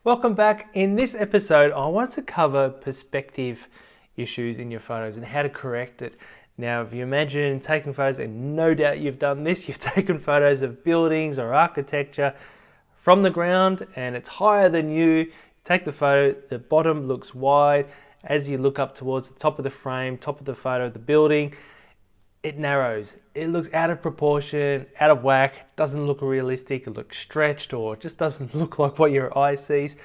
Welcome back. In this episode, I want to cover perspective issues in your photos and how to correct it. Now, if you imagine taking photos, and no doubt you've done this, you've taken photos of buildings or architecture from the ground and it's higher than you. Take the photo, the bottom looks wide. As you look up towards the top of the frame, top of the photo, the building, it narrows. It looks out of proportion, out of whack, doesn't look realistic, it looks stretched, or it just doesn't look like what your eye sees.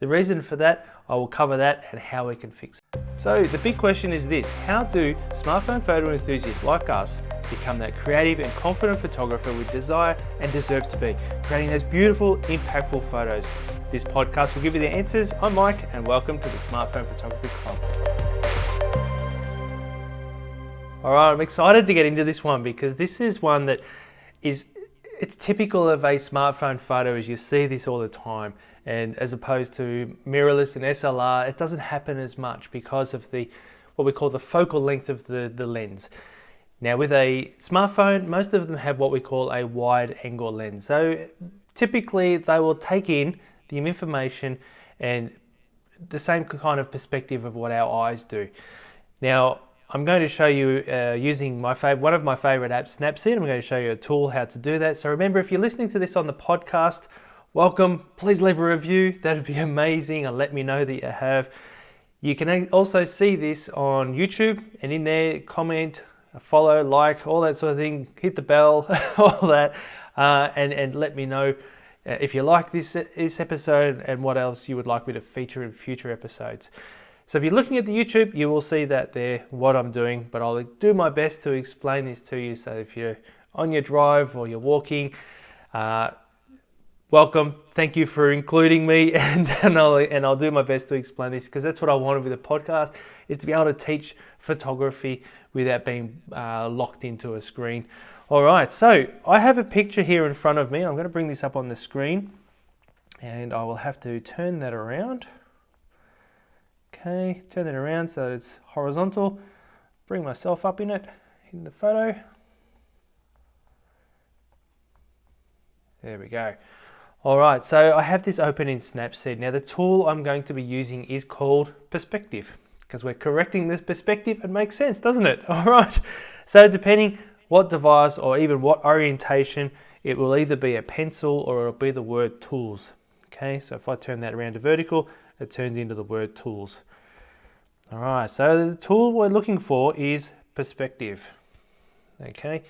The reason for that, I will cover that and how we can fix it. So the big question is this: how do smartphone photo enthusiasts like us become that creative and confident photographer we desire and deserve to be, creating those beautiful, impactful photos? This podcast will give you the answers. I'm Mike, and welcome to the Smartphone Photography Club. All right, I'm excited to get into this one because this is one that it's typical of a smartphone photo, as you see this all the time. And as opposed to mirrorless and SLR, it doesn't happen as much because of what we call the focal length of the lens. Now with a smartphone, most of them have what we call a wide angle lens. So typically they will take in the information and the same kind of perspective of what our eyes do. Now, I'm going to show you using one of my favorite apps, Snapseed. I'm going to show you a tool how to do that. So remember, if you're listening to this on the podcast, welcome. Please leave a review. That'd be amazing, and let me know that you have. You can also see this on YouTube, and in there, comment, follow, like, all that sort of thing. Hit the bell, all that, and let me know if you like this episode and what else you would like me to feature in future episodes. So if you're looking at the YouTube, you will see that there, what I'm doing, but I'll do my best to explain this to you. So if you're on your drive or you're walking, welcome. Thank you for including me, and I'll do my best to explain this, because that's what I wanted with the podcast, is to be able to teach photography without being locked into a screen. All right, so I have a picture here in front of me. I'm going to bring this up on the screen, and I will have to turn that around. Okay, turn it around so it's horizontal. Bring myself up in it, in the photo. There we go. All right, so I have this open in Snapseed. Now the tool I'm going to be using is called perspective, because we're correcting this perspective. It makes sense, doesn't it? All right, so depending what device or even what orientation, it will either be a pencil or it'll be the word tools. Okay, so if I turn that around to vertical, it turns into the word tools. All right, so the tool we're looking for is perspective. Okay,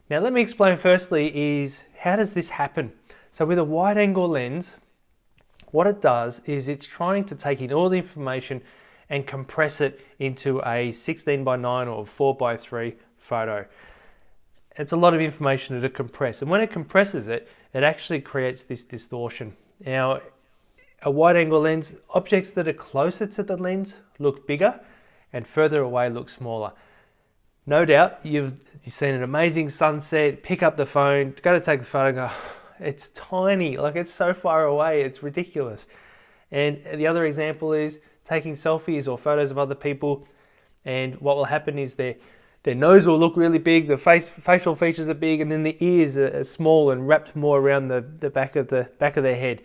now let me explain firstly is how does this happen? So with a wide angle lens, what it does is it's trying to take in all the information and compress it into a 16:9 or 4:3 photo. It's a lot of information to compress, and when it compresses it, it actually creates this distortion. Now, a wide angle lens, objects that are closer to the lens look bigger and further away look smaller. No doubt you've seen an amazing sunset, pick up the phone, go to take the photo and go, it's tiny, like it's so far away, it's ridiculous. And the other example is taking selfies or photos of other people, and what will happen is their nose will look really big, the facial features are big, and then the ears are small and wrapped more around the back of their head.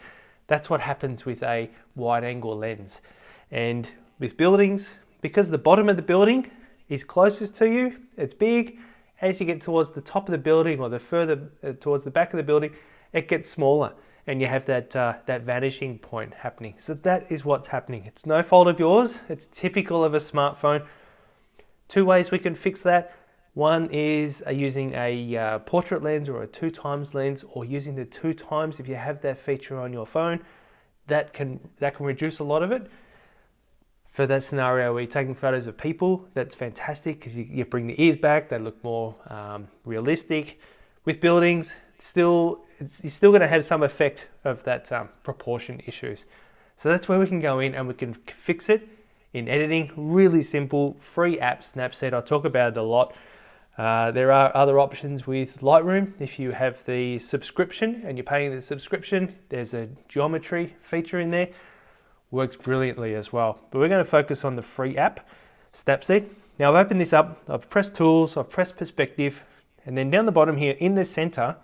That's what happens with a wide angle lens. And with buildings, because the bottom of the building is closest to you, it's big. As you get towards the top of the building or the further towards the back of the building, it gets smaller, and you have that vanishing point happening. So that is what's happening. It's no fault of yours. It's typical of a smartphone. Two ways we can fix that. One is using a portrait lens or a 2x lens, or using the 2x if you have that feature on your phone. That can reduce a lot of it. For that scenario where you're taking photos of people, that's fantastic because you bring the ears back, they look more realistic. With buildings, you're still going to have some effect of that proportion issues. So that's where we can go in and we can fix it in editing. Really simple, free app, Snapseed. I talk about it a lot. There are other options with Lightroom. If you have the subscription and you're paying the subscription, there's a geometry feature in there. Works brilliantly as well. But we're going to focus on the free app, Snapseed. Now I've opened this up, I've pressed tools, I've pressed perspective, and then down the bottom here in the center,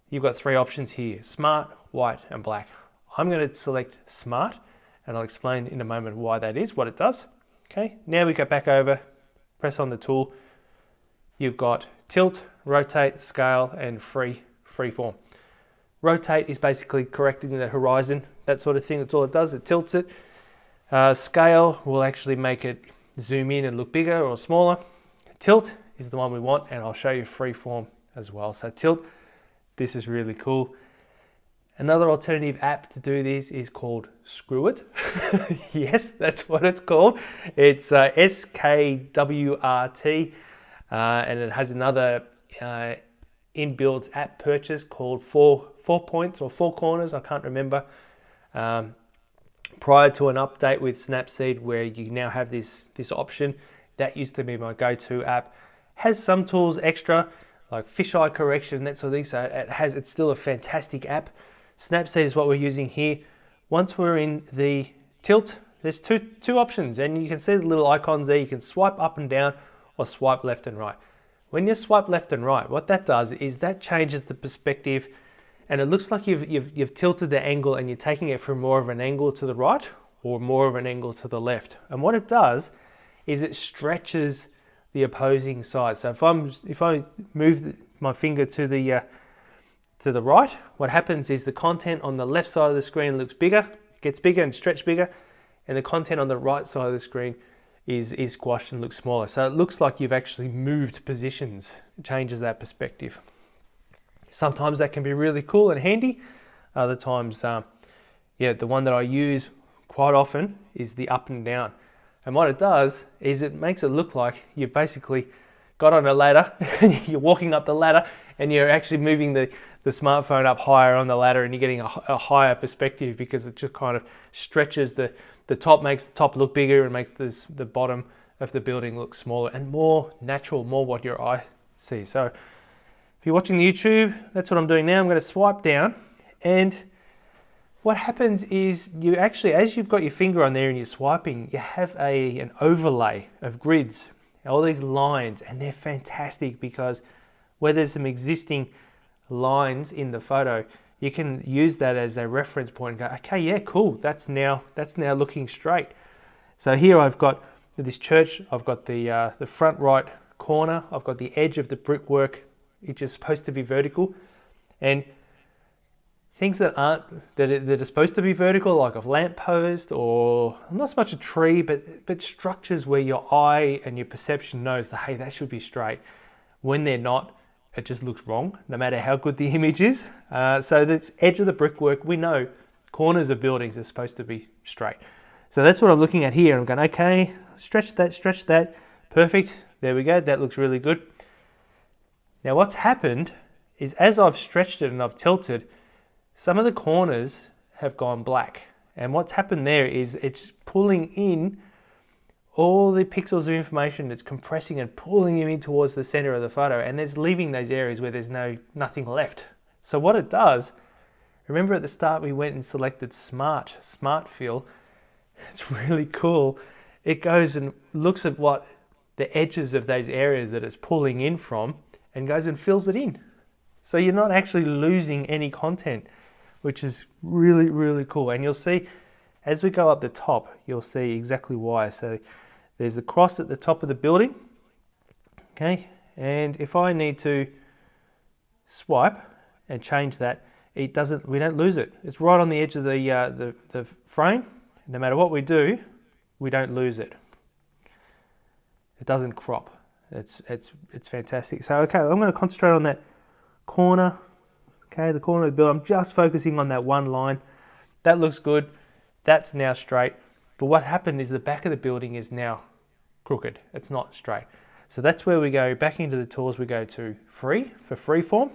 you've got three options here: smart, white, and black. I'm going to select Smart, and I'll explain in a moment why that is, what it does. Okay, now we go back over, press on the tool. You've got tilt, rotate, scale, and freeform. Rotate is basically correcting the horizon, that sort of thing. That's all it does, it tilts it. Scale will actually make it zoom in and look bigger or smaller. Tilt is the one we want, and I'll show you freeform as well. So tilt, this is really cool. Another alternative app to do this is called Screw It. Yes, that's what it's called. It's SKWRT, and it has another inbuilt app purchase called Four Points or Four Corners, I can't remember. Prior to an update with Snapseed, where you now have this option, that used to be my go-to app. Has some tools extra, like fisheye correction, that sort of thing, so it's still a fantastic app. Snapseed is what we're using here. Once we're in the tilt, there's two options, and you can see the little icons there. You can swipe up and down or swipe left and right. When you swipe left and right, what that does is that changes the perspective, and it looks like you've tilted the angle and you're taking it from more of an angle to the right or more of an angle to the left. And what it does is it stretches the opposing side. So if I move my finger to the right, what happens is the content on the left side of the screen looks bigger, gets bigger and stretched bigger, and the content on the right side of the screen is squashed and looks smaller. So it looks like you've actually moved positions. It changes that perspective. Sometimes that can be really cool and handy. Other times, the one that I use quite often is the up and down. And what it does is it makes it look like you've basically got on a ladder, and you're walking up the ladder, and you're actually moving the smartphone up higher on the ladder, and you're getting a higher perspective, because it just kind of stretches the top, makes the top look bigger, and makes the bottom of the building look smaller and more natural, more what your eye sees. So if you're watching YouTube, that's what I'm doing now. I'm going to swipe down, and what happens is you actually, as you've got your finger on there and you're swiping, you have an overlay of grids, all these lines, and they're fantastic because where there's some existing lines in the photo, you can use that as a reference point and go, okay, yeah, cool, that's now looking straight. So here I've got this church, I've got the front right corner, I've got the edge of the brickwork, which is supposed to be vertical, and things that are supposed to be vertical, like a lamppost, or not so much a tree, but structures where your eye and your perception knows that, hey, that should be straight. When they're not, it just looks wrong, no matter how good the image is. So this edge of the brickwork, we know corners of buildings are supposed to be straight. So that's what I'm looking at here. I'm going, okay, stretch that, perfect. There we go, that looks really good. Now what's happened is as I've stretched it and I've tilted, some of the corners have gone black. And what's happened there is it's pulling in all the pixels of information, it's compressing and pulling them in towards the center of the photo, and it's leaving those areas where there's nothing left. So what it does, remember at the start we went and selected Smart Fill. It's really cool. It goes and looks at what the edges of those areas that it's pulling in from and goes and fills it in. So you're not actually losing any content, which is really, really cool. And you'll see as we go up the top, you'll see exactly why. So there's the cross at the top of the building, okay? And if I need to swipe and change that, we don't lose it. It's right on the edge of the frame. No matter what we do, we don't lose it. It doesn't crop. It's fantastic. So okay, I'm going to concentrate on that corner. Okay, the corner of the building. I'm just focusing on that one line. That looks good. That's now straight. But what happened is the back of the building is now crooked. It's not straight. So that's where we go back into the tools. We go to free for freeform.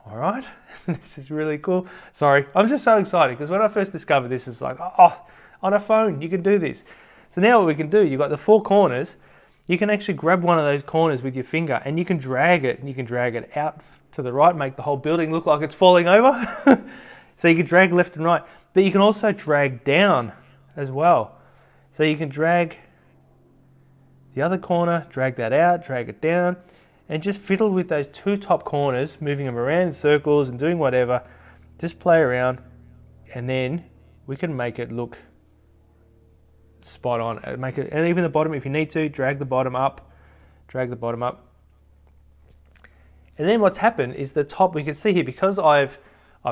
All right, this is really cool. Sorry, I'm just so excited because when I first discovered this, it's like, oh, on a phone, you can do this. So now what we can do, you've got the four corners. You can actually grab one of those corners with your finger and you can drag it, and you can drag it out to the right, make the whole building look like it's falling over. So you can drag left and right, but you can also drag down as well. So you can drag the other corner, drag that out, drag it down, and just fiddle with those two top corners, moving them around in circles and doing whatever. Just play around, and then we can make it look spot on. Make it, and even the bottom, if you need to, drag the bottom up. And then what's happened is the top, we can see here, because I've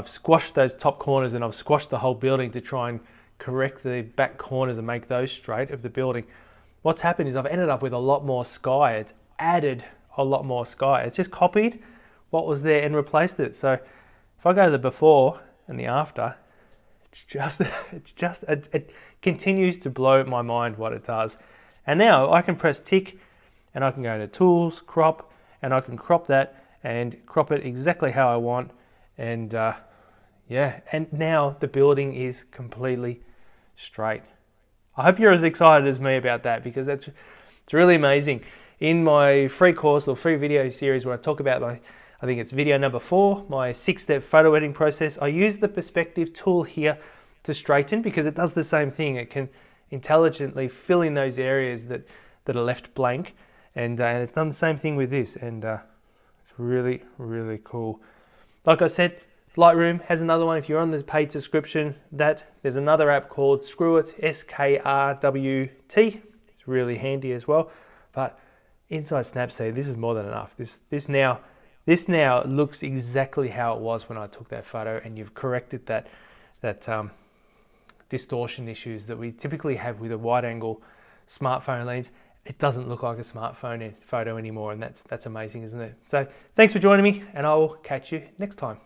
squashed those top corners and I've squashed the whole building to try and correct the back corners and make those straight of the building. What's happened is I've ended up with a lot more sky. It's added a lot more sky. It's just copied what was there and replaced it. So if I go to the before and the after, it continues to blow my mind what it does. And now I can press tick and I can go to tools, crop, and I can crop that and crop it exactly how I want. And yeah, and now the building is completely straight. I hope you're as excited as me about that, because it's really amazing. In my free course or free video series where I talk about I think it's video number 4, my 6-step photo editing process, I use the perspective tool here to straighten, because it does the same thing. It can intelligently fill in those areas that are left blank, and it's done the same thing with this, and it's really, really cool. Like I said, Lightroom has another one. If you're on the paid subscription, there's another app called Screwit, SKRWT. It's really handy as well. But inside Snapseed, this is more than enough. This now looks exactly how it was when I took that photo, and you've corrected that distortion issues that we typically have with a wide angle smartphone lens. It doesn't look like a smartphone photo anymore, and that's amazing, isn't it? So thanks for joining me, and I will catch you next time.